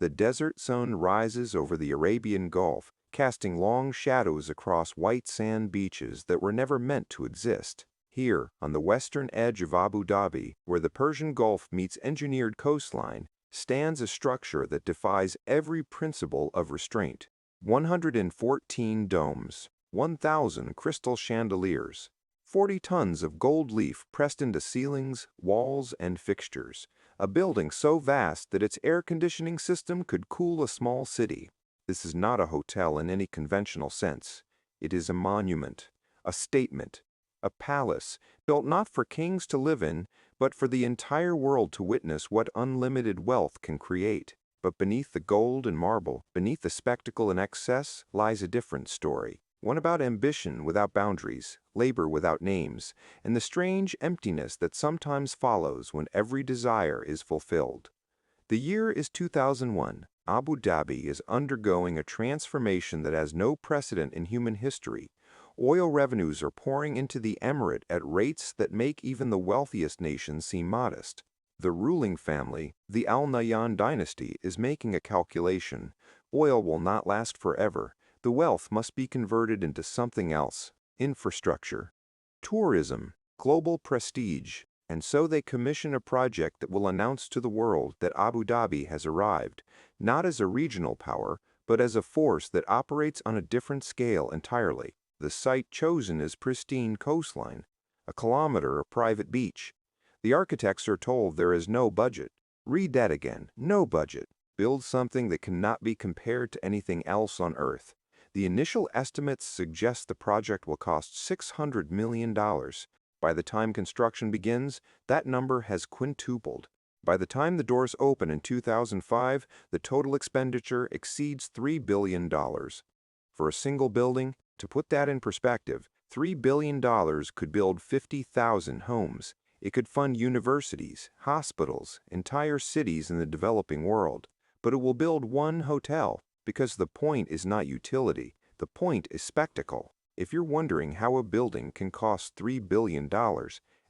the desert sun rises over the Arabian Gulf, casting long shadows across white sand beaches that were never meant to exist. Here, on the western edge of Abu Dhabi, where the Persian Gulf meets engineered coastline, stands a structure that defies every principle of restraint. 114 domes, 1,000 crystal chandeliers, 40 tons of gold leaf pressed into ceilings, walls, and fixtures. A building so vast that its air conditioning system could cool a small city. This is not a hotel in any conventional sense. It is a monument, a statement, a palace built not for kings to live in, but for the entire world to witness what unlimited wealth can create. But beneath the gold and marble, beneath the spectacle and excess, lies a different story. One about ambition without boundaries, labor without names, and the strange emptiness that sometimes follows when every desire is fulfilled. The year is 2001. Abu Dhabi is undergoing a transformation that has no precedent in human history. Oil revenues are pouring into the emirate at rates that make even the wealthiest nations seem modest. The ruling family, the Al Nahyan dynasty, is making a calculation. Oil will not last forever. The wealth must be converted into something else: infrastructure, tourism, global prestige. And so they commission a project that will announce to the world that Abu Dhabi has arrived, not as a regional power, but as a force that operates on a different scale entirely. The site chosen is pristine coastline, a kilometer of private beach. The architects are told there is no budget. Read that again: no budget. Build something that cannot be compared to anything else on Earth. The initial estimates suggest the project will cost $600 million. By the time construction begins, that number has quintupled. By the time the doors open in 2005, the total expenditure exceeds $3 billion. For a single building, to put that in perspective, $3 billion could build 50,000 homes. It could fund universities, hospitals, entire cities in the developing world. But it will build one hotel, because the point is not utility, the point is spectacle. If you're wondering how a building can cost $3 billion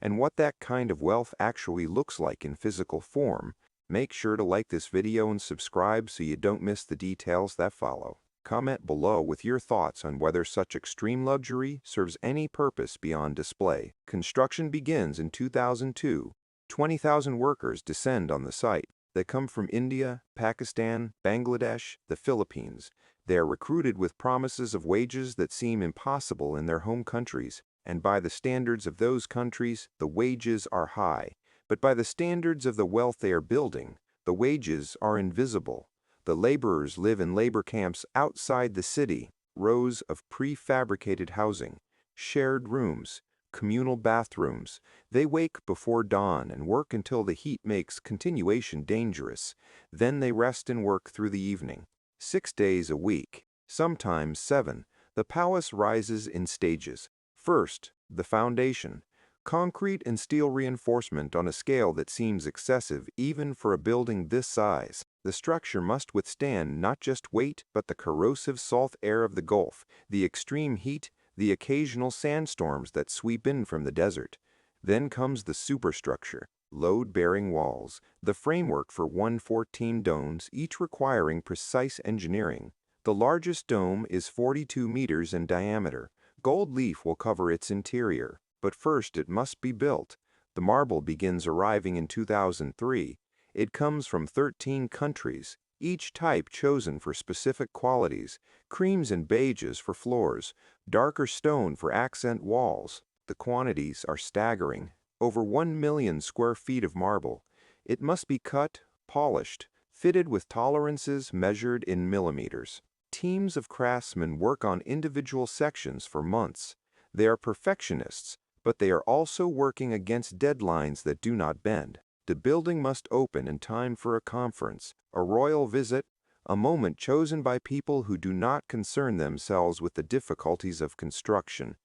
and what that kind of wealth actually looks like in physical form, make sure to like this video and subscribe so you don't miss the details that follow. Comment below with your thoughts on whether such extreme luxury serves any purpose beyond display. Construction begins in 2002. 20,000 workers descend on the site. They come from India, Pakistan, Bangladesh, the Philippines. They are recruited with promises of wages that seem impossible in their home countries, and by the standards of those countries, the wages are high. But by the standards of the wealth they are building, the wages are invisible. The laborers live in labor camps outside the city, rows of prefabricated housing, shared rooms, communal bathrooms. They wake before dawn and work until the heat makes continuation dangerous. Then they rest and work through the evening. 6 days a week, sometimes 7. The palace rises in stages. First, the foundation. Concrete and steel reinforcement on a scale that seems excessive even for a building this size. The structure must withstand not just weight, but the corrosive salt air of the Gulf, the extreme heat, the occasional sandstorms that sweep in from the desert. Then comes the superstructure, load-bearing walls, the framework for 114 domes, each requiring precise engineering. The largest dome is 42 meters in diameter. Gold leaf will cover its interior, but first it must be built. The marble begins arriving in 2003. It comes from 13 countries, each type chosen for specific qualities: creams and beiges for floors, darker stone for accent walls. The quantities are staggering: over 1 million square feet of marble. It must be cut, polished, fitted with tolerances measured in millimeters. Teams of craftsmen work on individual sections for months. They are perfectionists, but they are also working against deadlines that do not bend. The building must open in time for a conference, a royal visit, a moment chosen by people who do not concern themselves with the difficulties of construction.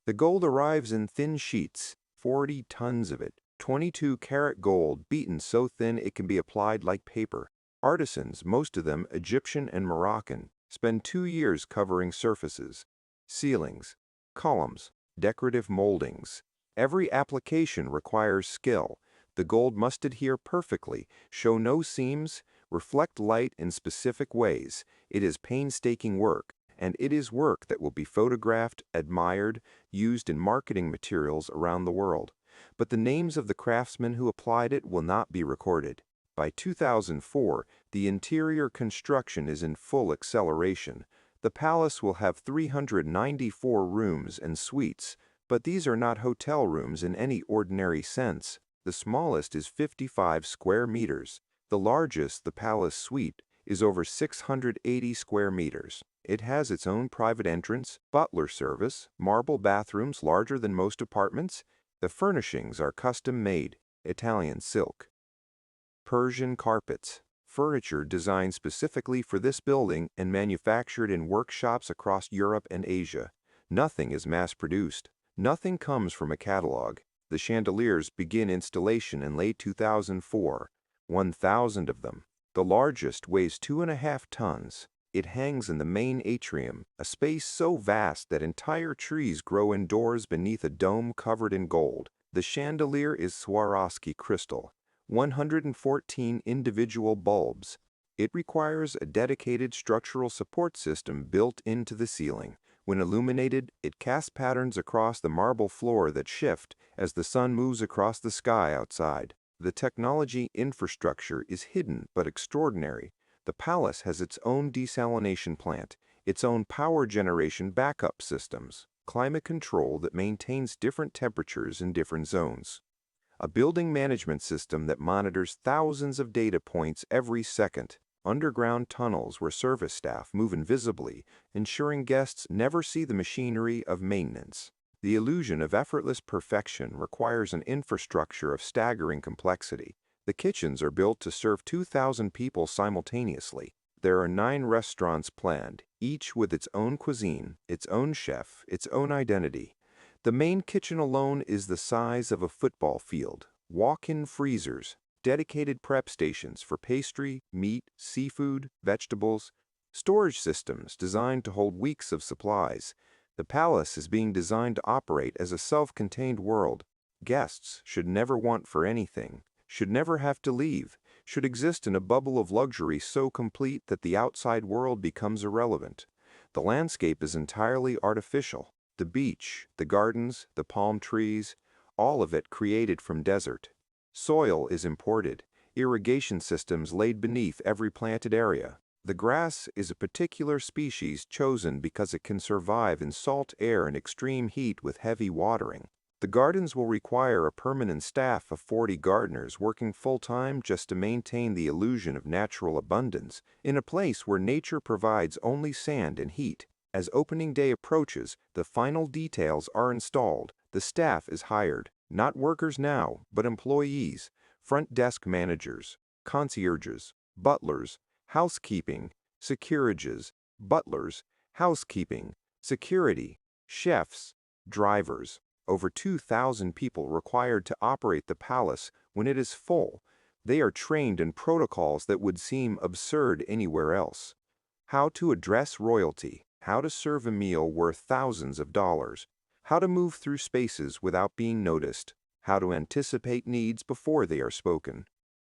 The gold arrives in thin sheets, 40 tons of it, 22-karat gold beaten so thin it can be applied like paper. Artisans, most of them Egyptian and Moroccan, spend 2 years covering surfaces, ceilings, columns, decorative moldings. Every application requires skill. The gold must adhere perfectly, show no seams, reflect light in specific ways. It is painstaking work, and it is work that will be photographed, admired, used in marketing materials around the world. But the names of the craftsmen who applied it will not be recorded. By 2004, the interior construction is in full acceleration. The palace will have 394 rooms and suites, but these are not hotel rooms in any ordinary sense. The smallest is 55 square meters. The largest, the palace suite, is over 680 square meters. It has its own private entrance, butler service, marble bathrooms larger than most apartments. The furnishings are custom-made, Italian silk. Persian carpets, furniture designed specifically for this building and manufactured in workshops across Europe and Asia. Nothing is mass-produced. Nothing comes from a catalog. The chandeliers begin installation in late 2004, 1,000 of them. The largest weighs 2.5 tons. It hangs in the main atrium, a space so vast that entire trees grow indoors beneath a dome covered in gold. The chandelier is Swarovski crystal, 114 individual bulbs. It requires a dedicated structural support system built into the ceiling. When illuminated, it casts patterns across the marble floor that shift as the sun moves across the sky outside. The technology infrastructure is hidden but extraordinary. The palace has its own desalination plant, its own power generation backup systems, climate control that maintains different temperatures in different zones, a building management system that monitors thousands of data points every second, underground tunnels where service staff move invisibly, ensuring guests never see the machinery of maintenance. The illusion of effortless perfection requires an infrastructure of staggering complexity. The kitchens are built to serve 2,000 people simultaneously. There are 9 restaurants planned, each with its own cuisine, its own chef, its own identity. The main kitchen alone is the size of a football field. Walk-in freezers, dedicated prep stations for pastry, meat, seafood, vegetables, storage systems designed to hold weeks of supplies. The palace is being designed to operate as a self-contained world. Guests should never want for anything, should never have to leave, should exist in a bubble of luxury so complete that the outside world becomes irrelevant. The landscape is entirely artificial. The beach, the gardens, the palm trees, all of it created from desert. Soil is imported, irrigation systems laid beneath every planted area. The grass is a particular species chosen because it can survive in salt air and extreme heat with heavy watering. The gardens will require a permanent staff of 40 gardeners working full-time just to maintain the illusion of natural abundance in a place where nature provides only sand and heat. As opening day approaches, the final details are installed. The staff is hired, not workers now, but employees, front desk managers, concierges, butlers, housekeeping, securities, butlers, housekeeping, security, chefs, drivers. Over 2,000 people required to operate the palace when it is full. They are trained in protocols that would seem absurd anywhere else. How to address royalty, how to serve a meal worth thousands of dollars, how to move through spaces without being noticed, how to anticipate needs before they are spoken.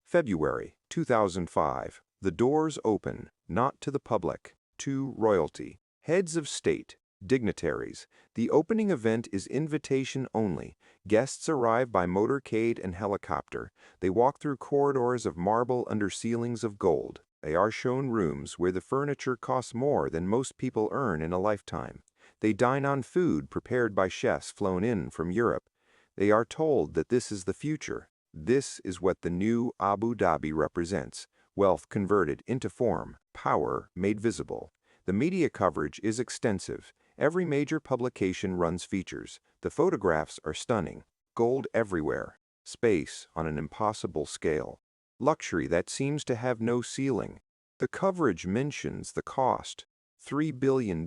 February 2005. The doors open, not to the public, to royalty, heads of state, dignitaries. The opening event is invitation only. Guests arrive by motorcade and helicopter. They walk through corridors of marble under ceilings of gold. They are shown rooms where the furniture costs more than most people earn in a lifetime. They dine on food prepared by chefs flown in from Europe. They are told that this is the future. This is what the new Abu Dhabi represents. Wealth converted into form, power made visible. The media coverage is extensive. Every major publication runs features. The photographs are stunning. Gold everywhere. Space on an impossible scale. Luxury that seems to have no ceiling. The coverage mentions the cost, $3 billion.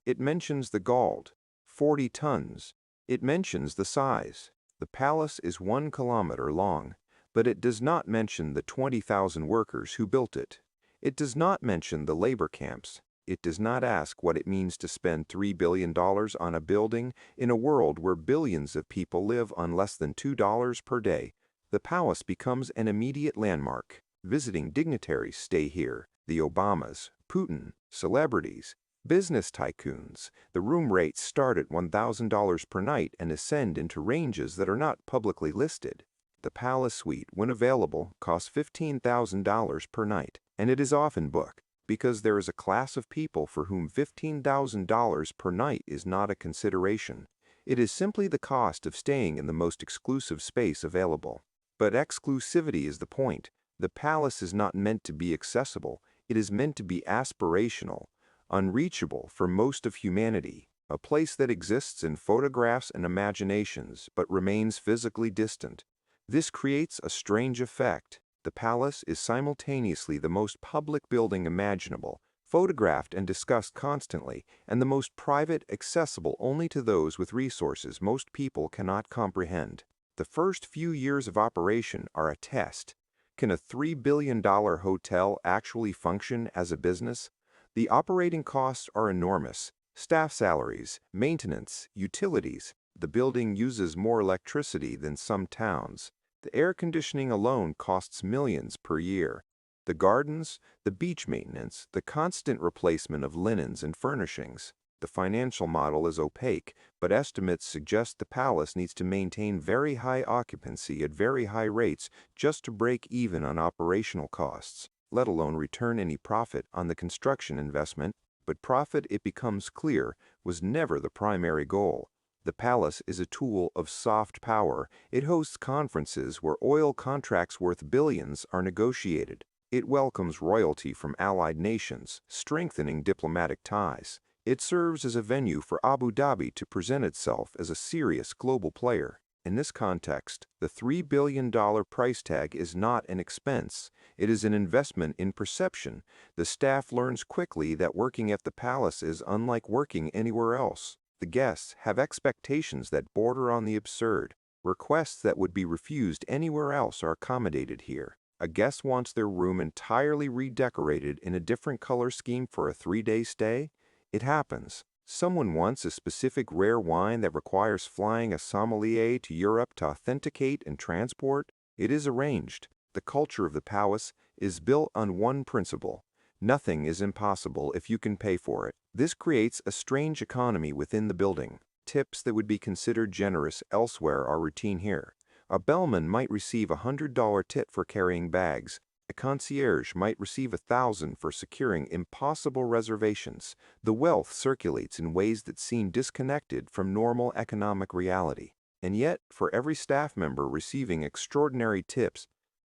It mentions the gold, 40 tons. It mentions the size. The palace is 1 kilometer long. But it does not mention the 20,000 workers who built it. It does not mention the labor camps. It does not ask what it means to spend $3 billion on a building in a world where billions of people live on less than $2 per day. The palace becomes an immediate landmark. Visiting dignitaries stay here, the Obamas, Putin, celebrities, business tycoons. The room rates start at $1,000 per night and ascend into ranges that are not publicly listed. The Palace Suite, when available, costs $15,000 per night, and it is often booked because there is a class of people for whom $15,000 per night is not a consideration. It is simply the cost of staying in the most exclusive space available. But exclusivity is the point. The palace is not meant to be accessible. It is meant to be aspirational, unreachable for most of humanity, a place that exists in photographs and imaginations but remains physically distant. This creates a strange effect. The palace is simultaneously the most public building imaginable, photographed and discussed constantly, and the most private, accessible only to those with resources most people cannot comprehend. The first few years of operation are a test. Can a $3 billion hotel actually function as a business? The operating costs are enormous. Staff salaries, maintenance, utilities. The building uses more electricity than some towns. The air conditioning alone costs millions per year. The gardens, the beach maintenance, the constant replacement of linens and furnishings. The financial model is opaque, but estimates suggest the palace needs to maintain very high occupancy at very high rates just to break even on operational costs, let alone return any profit on the construction investment. But profit, it becomes clear, was never the primary goal. The palace is a tool of soft power. It hosts conferences where oil contracts worth billions are negotiated. It welcomes royalty from allied nations, strengthening diplomatic ties. It serves as a venue for Abu Dhabi to present itself as a serious global player. In this context, the $3 billion price tag is not an expense. It is an investment in perception. The staff learns quickly that working at the palace is unlike working anywhere else. The guests have expectations that border on the absurd. Requests that would be refused anywhere else are accommodated here. A guest wants their room entirely redecorated in a different color scheme for a 3-day stay. It happens. Someone wants a specific rare wine that requires flying a sommelier to Europe to authenticate and transport. It is arranged. The culture of the palace is built on one principle. Nothing is impossible if you can pay for it. This creates a strange economy within the building. Tips that would be considered generous elsewhere are routine here. A bellman might receive a $100 tip for carrying bags. A concierge might receive $1,000 for securing impossible reservations. The wealth circulates in ways that seem disconnected from normal economic reality. And yet, for every staff member receiving extraordinary tips,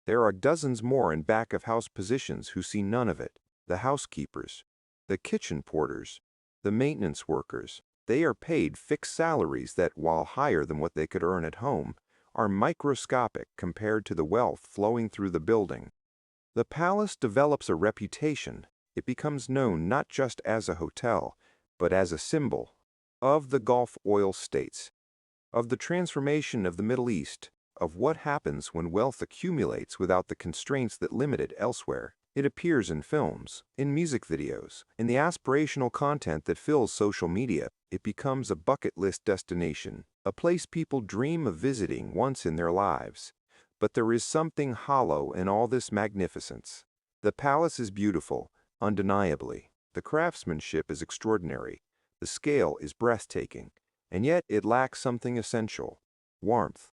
there are dozens more in back-of-house positions who see none of it. The housekeepers, the kitchen porters, the maintenance workers. They are paid fixed salaries that, while higher than what they could earn at home, are microscopic compared to the wealth flowing through the building. The palace develops a reputation. It becomes known not just as a hotel, but as a symbol of the Gulf oil states, of the transformation of the Middle East, of what happens when wealth accumulates without the constraints that limit it elsewhere. It appears in films, in music videos, in the aspirational content that fills social media. It becomes a bucket list destination, a place people dream of visiting once in their lives. But there is something hollow in all this magnificence. The palace is beautiful, undeniably. The craftsmanship is extraordinary. The scale is breathtaking. And yet it lacks something essential: warmth,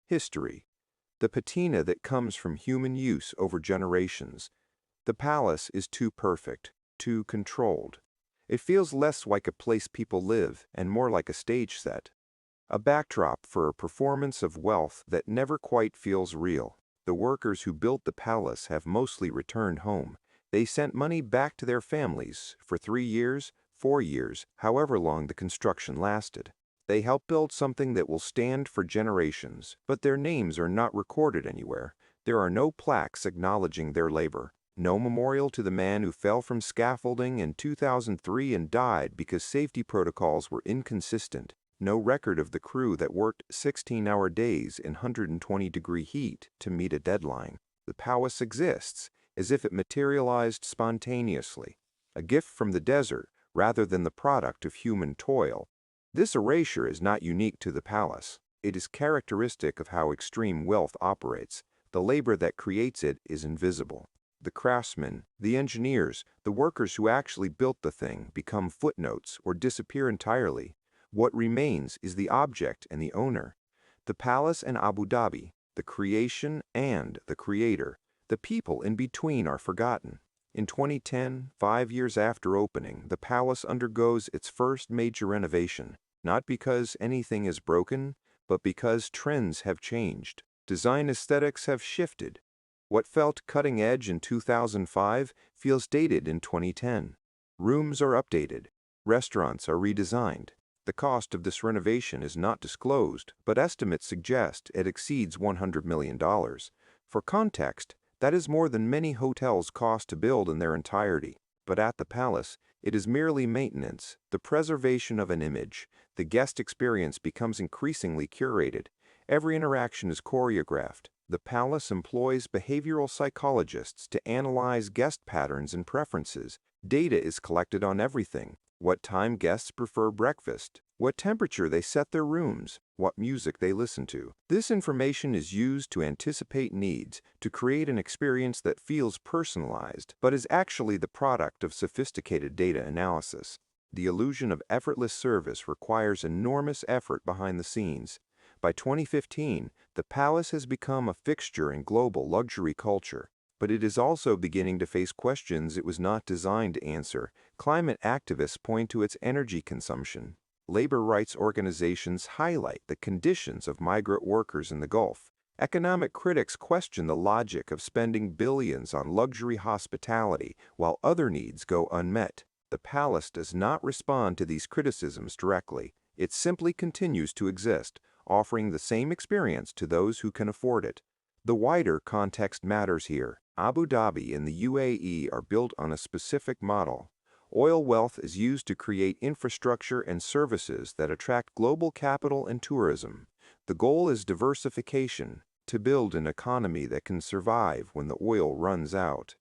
history, the patina that comes from human use over generations. The palace is too perfect, too controlled. It feels less like a place people live and more like a stage set, a backdrop for a performance of wealth that never quite feels real. The workers who built the palace have mostly returned home. They sent money back to their families for 3 years, 4 years, however long the construction lasted. They helped build something that will stand for generations, but their names are not recorded anywhere. There are no plaques acknowledging their labor. No memorial to the man who fell from scaffolding in 2003 and died because safety protocols were inconsistent. No record of the crew that worked 16-hour days in 120-degree heat to meet a deadline. The palace exists as if it materialized spontaneously, a gift from the desert rather than the product of human toil. This erasure is not unique to the palace. It is characteristic of how extreme wealth operates. the labor that creates it is invisible. The craftsmen, the engineers, the workers who actually built the thing become footnotes or disappear entirely. What remains is the object and the owner. The palace and Abu Dhabi, the creation and the creator, the people in between are forgotten. In 2010, 5 years after opening, the palace undergoes its first major renovation, not because anything is broken, but because trends have changed. Design aesthetics have shifted. What felt cutting edge in 2005 feels dated in 2010. Rooms are updated. Restaurants are redesigned. The cost of this renovation is not disclosed, but estimates suggest it exceeds $100 million. For context, that is more than many hotels cost to build in their entirety. But at the palace, it is merely maintenance, the preservation of an image. The guest experience becomes increasingly curated. Every interaction is choreographed. The palace employs behavioral psychologists to analyze guest patterns and preferences. Data is collected on everything: what time guests prefer breakfast, what temperature they set their rooms, what music they listen to. This information is used to anticipate needs, to create an experience that feels personalized, but is actually the product of sophisticated data analysis. The illusion of effortless service requires enormous effort behind the scenes. By 2015, the palace has become a fixture in global luxury culture, but it is also beginning to face questions it was not designed to answer. Climate activists point to its energy consumption. Labor rights organizations highlight the conditions of migrant workers in the Gulf. Economic critics question the logic of spending billions on luxury hospitality while other needs go unmet. The palace does not respond to these criticisms directly. It simply continues to exist, offering the same experience to those who can afford it. The wider context matters here. Abu Dhabi and the UAE are built on a specific model. Oil wealth is used to create infrastructure and services that attract global capital and tourism. The goal is diversification, to build an economy that can survive when the oil runs out.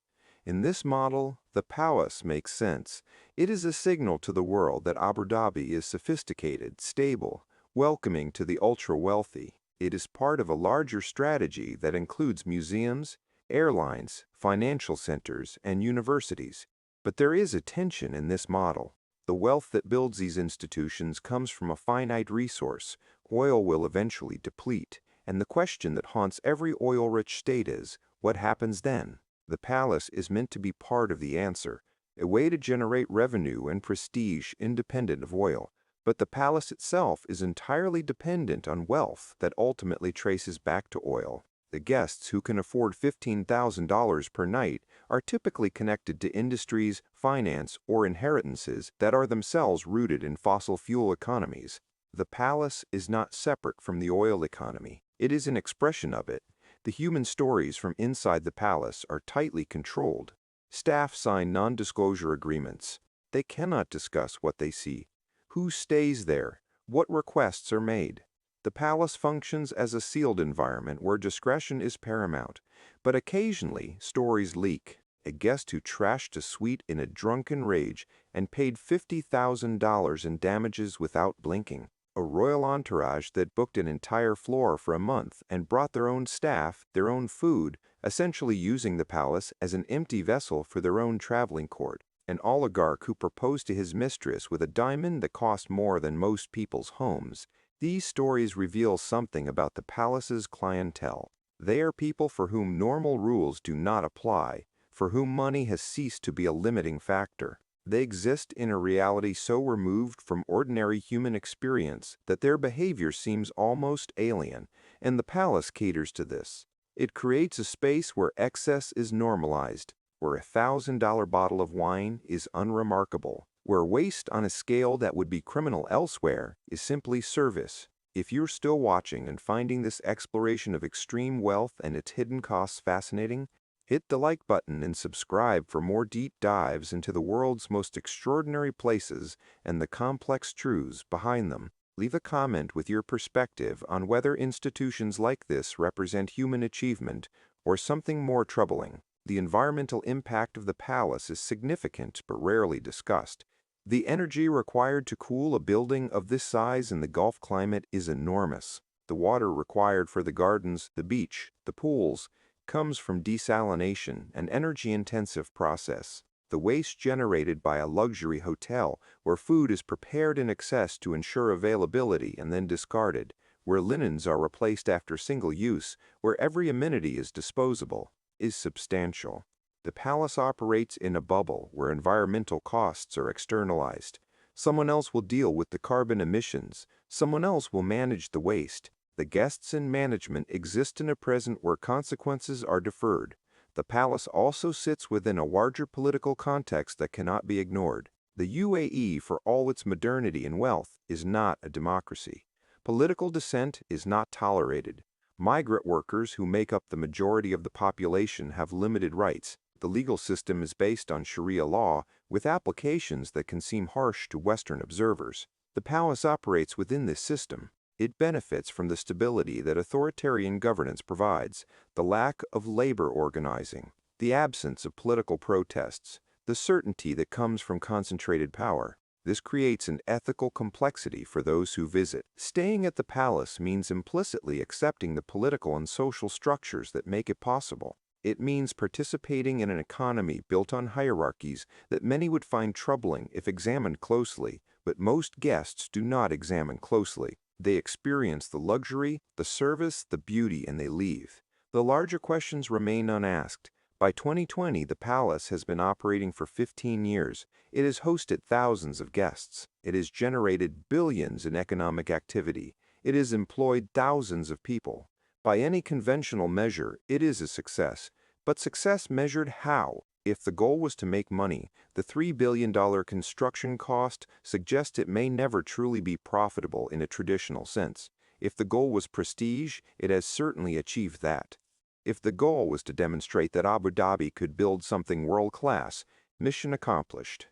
In this model, the palace makes sense. It is a signal to the world that Abu Dhabi is sophisticated, stable, welcoming to the ultra-wealthy. It is part of a larger strategy that includes museums, airlines, financial centers, and universities. But there is a tension in this model. The wealth that builds these institutions comes from a finite resource. Oil will eventually deplete, and the question that haunts every oil-rich state is, what happens then? The palace is meant to be part of the answer, a way to generate revenue and prestige independent of oil. But the palace itself is entirely dependent on wealth that ultimately traces back to oil. The guests who can afford $15,000 per night are typically connected to industries, finance, or inheritances that are themselves rooted in fossil fuel economies. The palace is not separate from the oil economy. It is an expression of it. The human stories from inside the palace are tightly controlled. Staff sign non-disclosure agreements. They cannot discuss what they see, who stays there, what requests are made. The palace functions as a sealed environment where discretion is paramount, but occasionally stories leak. A guest who trashed a suite in a drunken rage and paid $50,000 in damages without blinking. A royal entourage that booked an entire floor for a month and brought their own staff, their own food, essentially using the palace as an empty vessel for their own traveling court. An oligarch who proposed to his mistress with a diamond that cost more than most people's homes. These stories reveal something about the palace's clientele. They are people for whom normal rules do not apply, for whom money has ceased to be a limiting factor. They exist in a reality so removed from ordinary human experience that their behavior seems almost alien, and the palace caters to this. It creates a space where excess is normalized, where a $1,000 bottle of wine is unremarkable, where waste on a scale that would be criminal elsewhere is simply service. If you're still watching and finding this exploration of extreme wealth and its hidden costs fascinating, hit the like button and subscribe for more deep dives into the world's most extraordinary places and the complex truths behind them. Leave a comment with your perspective on whether institutions like this represent human achievement or something more troubling. The environmental impact of the palace is significant but rarely discussed. The energy required to cool a building of this size in the Gulf climate is enormous. The water required for the gardens, the beach, the pools, comes from desalination, an energy-intensive process. The waste generated by a luxury hotel, where food is prepared in excess to ensure availability and then discarded, where linens are replaced after single use, where every amenity is disposable, is substantial. The palace operates in a bubble where environmental costs are externalized. Someone else will deal with the carbon emissions. Someone else will manage the waste. The guests and management exist in a present where consequences are deferred. The palace also sits within a larger political context that cannot be ignored. The UAE, for all its modernity and wealth, is not a democracy. Political dissent is not tolerated. Migrant workers who make up the majority of the population have limited rights. The legal system is based on Sharia law, with applications that can seem harsh to Western observers. The palace operates within this system. It benefits from the stability that authoritarian governance provides, the lack of labor organizing, the absence of political protests, the certainty that comes from concentrated power. This creates an ethical complexity for those who visit. Staying at the palace means implicitly accepting the political and social structures that make it possible. It means participating in an economy built on hierarchies that many would find troubling if examined closely, but most guests do not examine closely. They experience the luxury, the service, the beauty, and they leave. The larger questions remain unasked. By 2020, the palace has been operating for 15 years. It has hosted thousands of guests. It has generated billions in economic activity. It has employed thousands of people. By any conventional measure, it is a success. But success measured how? If the goal was to make money, the $3 billion construction cost suggests it may never truly be profitable in a traditional sense. If the goal was prestige, it has certainly achieved that. If the goal was to demonstrate that Abu Dhabi could build something world-class, mission accomplished.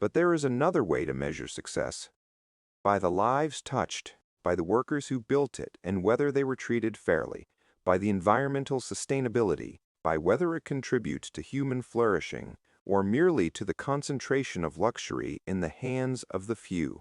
But there is another way to measure success. By the lives touched, by the workers who built it and whether they were treated fairly, by the environmental sustainability, by whether it contributes to human flourishing, or merely to the concentration of luxury in the hands of the few.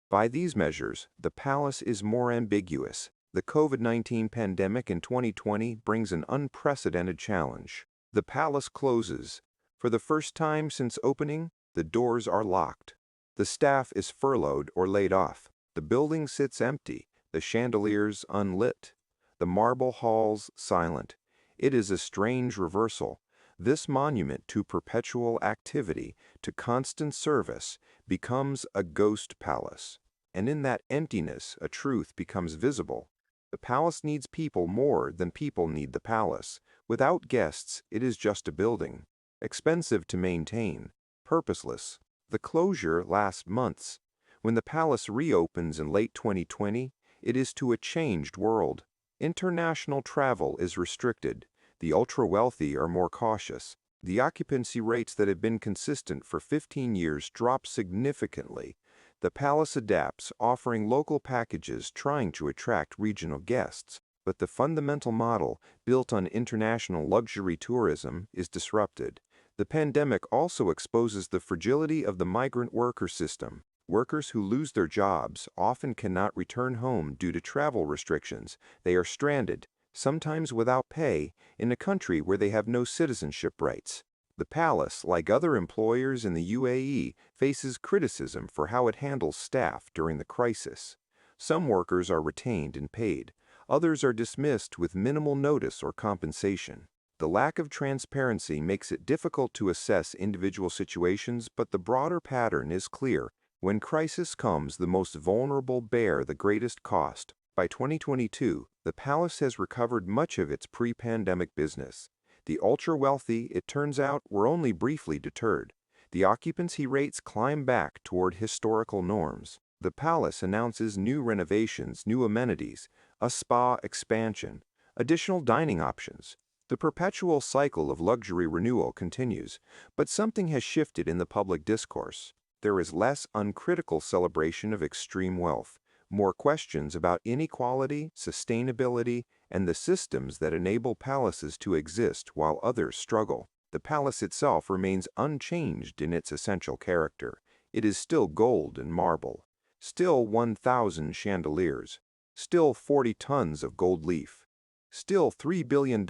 By these measures, the palace is more ambiguous. The COVID-19 pandemic in 2020 brings an unprecedented challenge. The palace closes. For the first time since opening, the doors are locked. The staff is furloughed or laid off. The building sits empty, the chandeliers unlit, the marble halls silent. It is a strange reversal. This monument to perpetual activity, to constant service, becomes a ghost palace. And in that emptiness, a truth becomes visible. The palace needs people more than people need the palace. Without guests, it is just a building. Expensive to maintain, purposeless. The closure lasts months. When the palace reopens in late 2020, it is to a changed world. International travel is restricted. The ultra-wealthy are more cautious. The occupancy rates that have been consistent for 15 years drop significantly. The palace adapts, offering local packages trying to attract regional guests. But the fundamental model, built on international luxury tourism, is disrupted. The pandemic also exposes the fragility of the migrant worker system. Workers who lose their jobs often cannot return home due to travel restrictions. They are stranded, sometimes without pay, in a country where they have no citizenship rights. The palace, like other employers in the UAE, faces criticism for how it handles staff during the crisis. Some workers are retained and paid. Others are dismissed with minimal notice or compensation. The lack of transparency makes it difficult to assess individual situations, but the broader pattern is clear. When crisis comes, the most vulnerable bear the greatest cost. By 2022, the palace has recovered much of its pre-pandemic business. The ultra-wealthy, it turns out, were only briefly deterred. The occupancy rates climb back toward historical norms. The palace announces new renovations, new amenities, a spa expansion, additional dining options. The perpetual cycle of luxury renewal continues, but something has shifted in the public discourse. There is less uncritical celebration of extreme wealth, more questions about inequality, sustainability, and the systems that enable palaces to exist while others struggle. The palace itself remains unchanged in its essential character. It is still gold and marble, still 1,000 chandeliers, still 40 tons of gold leaf. Still $3 billion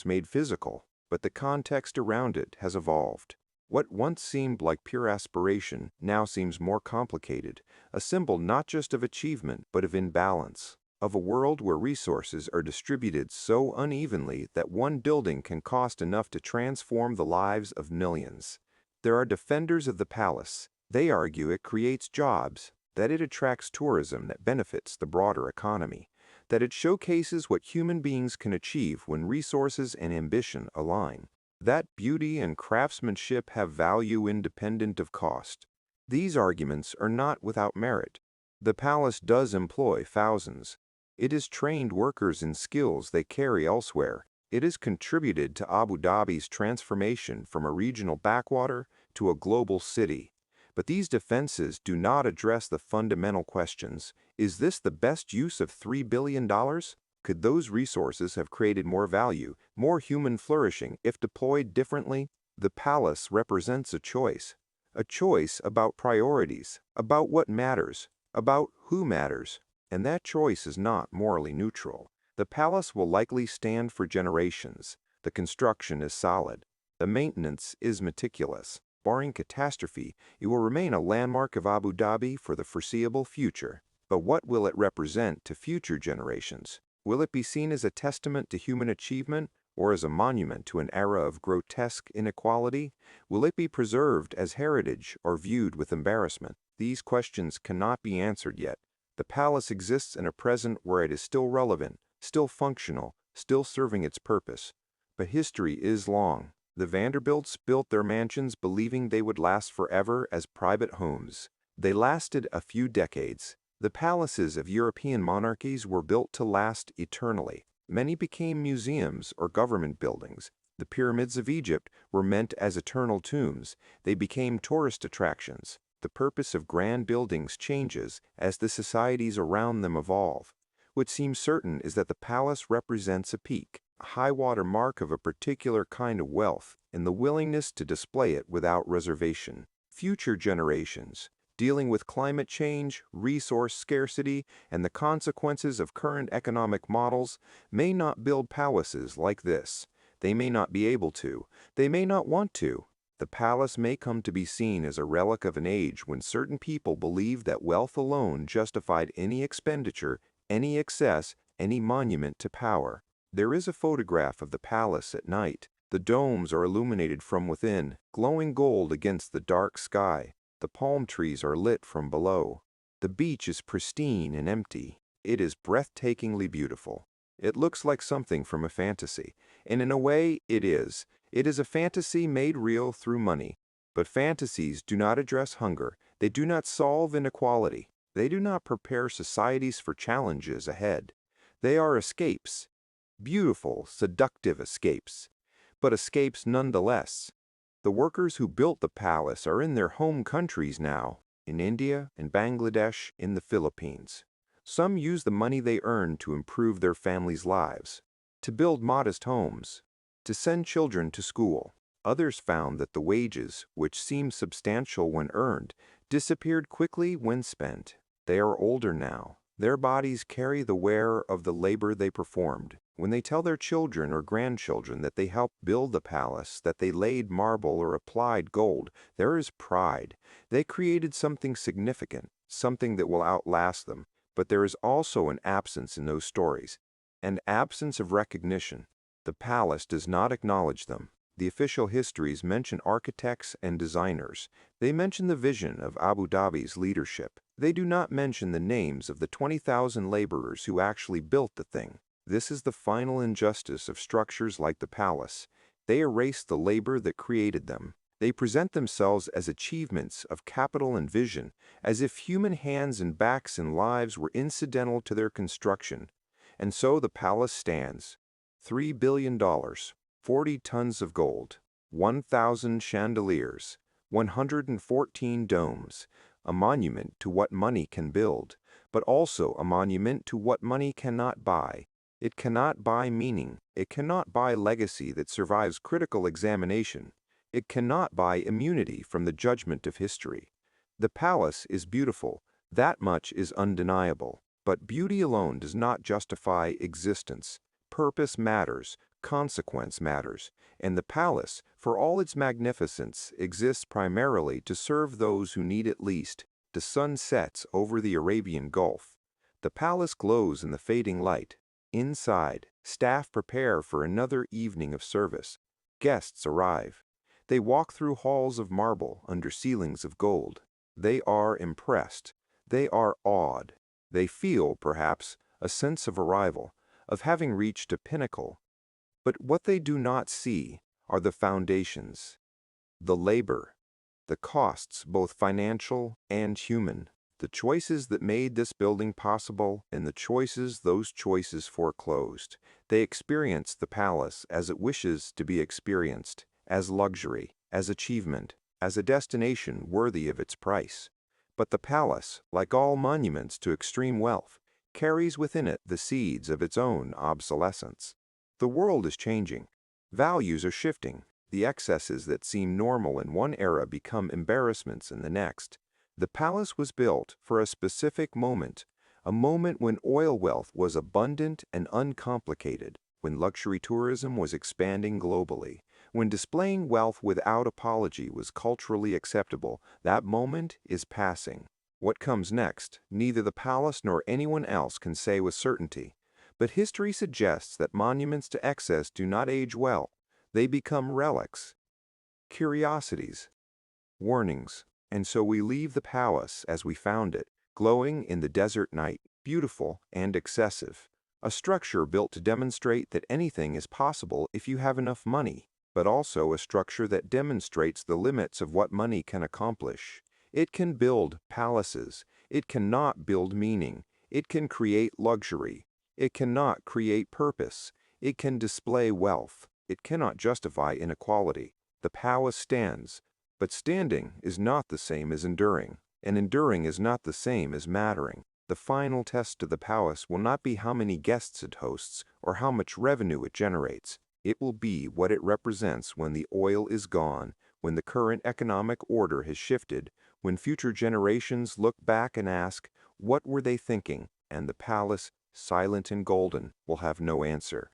made physical, but the context around it has evolved. What once seemed like pure aspiration now seems more complicated, a symbol not just of achievement but of imbalance, of a world where resources are distributed so unevenly that one building can cost enough to transform the lives of millions. There are defenders of the palace. They argue it creates jobs, that it attracts tourism that benefits the broader economy, that it showcases what human beings can achieve when resources and ambition align, that beauty and craftsmanship have value independent of cost. These arguments are not without merit. The palace does employ thousands. It has trained workers in skills they carry elsewhere. It has contributed to Abu Dhabi's transformation from a regional backwater to a global city. But these defenses do not address the fundamental questions. Is this the best use of $3 billion? Could those resources have created more value, more human flourishing, if deployed differently? The palace represents a choice about priorities, about what matters, about who matters, and that choice is not morally neutral. The palace will likely stand for generations. The construction is solid. The maintenance is meticulous. Barring catastrophe, it will remain a landmark of Abu Dhabi for the foreseeable future. But what will it represent to future generations? Will it be seen as a testament to human achievement or as a monument to an era of grotesque inequality? Will it be preserved as heritage or viewed with embarrassment? These questions cannot be answered yet. The palace exists in a present where it is still relevant, still functional, still serving its purpose. But history is long. The Vanderbilts built their mansions believing they would last forever as private homes. They lasted a few decades. The palaces of European monarchies were built to last eternally. Many became museums or government buildings. The pyramids of Egypt were meant as eternal tombs. They became tourist attractions. The purpose of grand buildings changes as the societies around them evolve. What seems certain is that the palace represents a peak, a high-water mark of a particular kind of wealth, and the willingness to display it without reservation. Future generations, dealing with climate change, resource scarcity, and the consequences of current economic models, may not build palaces like this. They may not be able to. They may not want to. The palace may come to be seen as a relic of an age when certain people believed that wealth alone justified any expenditure, any excess, any monument to power. There is a photograph of the palace at night. The domes are illuminated from within, glowing gold against the dark sky. The palm trees are lit from below. The beach is pristine and empty. It is breathtakingly beautiful. It looks like something from a fantasy, and in a way it is. It is a fantasy made real through money. But fantasies do not address hunger. They do not solve inequality. They do not prepare societies for challenges ahead. They are escapes. Beautiful, seductive escapes. But escapes nonetheless. The workers who built the palace are in their home countries now, in India, in Bangladesh, in the Philippines. Some use the money they earn to improve their families' lives, to build modest homes, to send children to school. Others found that the wages, which seemed substantial when earned, disappeared quickly when spent. They are older now. Their bodies carry the wear of the labor they performed. When they tell their children or grandchildren that they helped build the palace, that they laid marble or applied gold, there is pride. They created something significant, something that will outlast them. But there is also an absence in those stories, an absence of recognition. The palace does not acknowledge them. The official histories mention architects and designers. They mention the vision of Abu Dhabi's leadership. They do not mention the names of the 20,000 laborers who actually built the thing. This is the final injustice of structures like the palace. They erase the labor that created them. They present themselves as achievements of capital and vision, as if human hands and backs and lives were incidental to their construction. And so the palace stands. $3 billion, 40 tons of gold, 1,000 chandeliers, 114 domes, a monument to what money can build, but also a monument to what money cannot buy. It cannot buy meaning. It cannot buy legacy that survives critical examination. It cannot buy immunity from the judgment of history. The palace is beautiful. That much is undeniable. But beauty alone does not justify existence. Purpose matters, consequence matters, and the palace, for all its magnificence, exists primarily to serve those who need it least. The sun sets over the Arabian Gulf. The palace glows in the fading light. Inside, staff prepare for another evening of service. Guests arrive. They walk through halls of marble under ceilings of gold. They are impressed. They are awed. They feel, perhaps, a sense of arrival, of having reached a pinnacle. But what they do not see are the foundations, the labor, the costs, both financial and human, the choices that made this building possible and the choices those choices foreclosed. They experience the palace as it wishes to be experienced, as luxury, as achievement, as a destination worthy of its price. But the palace, like all monuments to extreme wealth, carries within it the seeds of its own obsolescence. The world is changing. Values are shifting. The excesses that seem normal in one era become embarrassments in the next. The palace was built for a specific moment, a moment when oil wealth was abundant and uncomplicated, when luxury tourism was expanding globally, when displaying wealth without apology was culturally acceptable. That moment is passing. What comes next, neither the palace nor anyone else can say with certainty. But history suggests that monuments to excess do not age well. They become relics, curiosities, warnings. And so we leave the palace as we found it, glowing in the desert night, beautiful and excessive. A structure built to demonstrate that anything is possible if you have enough money, but also a structure that demonstrates the limits of what money can accomplish. It can build palaces. It cannot build meaning. It can create luxury. It cannot create purpose. It can display wealth. It cannot justify inequality. The palace stands, but standing is not the same as enduring, and enduring is not the same as mattering. The final test of the palace will not be how many guests it hosts or how much revenue it generates. It will be what it represents when the oil is gone, when the current economic order has shifted, when future generations look back and ask, what were they thinking? And the palace, silent and golden, will have no answer.